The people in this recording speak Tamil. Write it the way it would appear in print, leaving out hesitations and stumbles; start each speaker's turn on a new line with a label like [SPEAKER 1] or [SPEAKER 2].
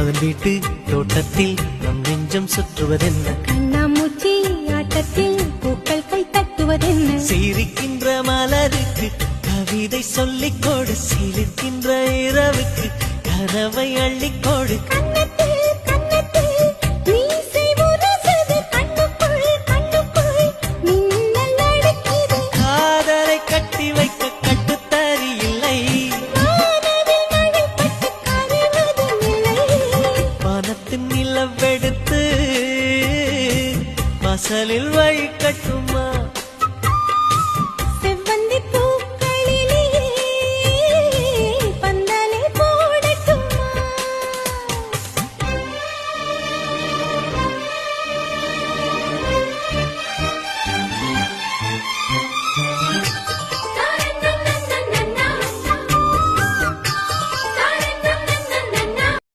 [SPEAKER 1] அதன் வீட்டு தோட்டத்தில் நம் நெஞ்சம் சுற்றுவதென்ன
[SPEAKER 2] கண்ணாமூச்சி ஆட்டத்தில் பூக்கள் கை தட்டுவதென்ன
[SPEAKER 1] சிரிக்கின்ற மலருக்கு கவிதை சொல்லிக்கோடு சிலிர்க்கின்ற இரவுக்கு கனவை அள்ளிக்கோடு காதலை கட்டி வைக்க கட்டுத்தறி இல்லை வானத்தின் நிலவெடுத்து வாசலில் வழி கட்டும்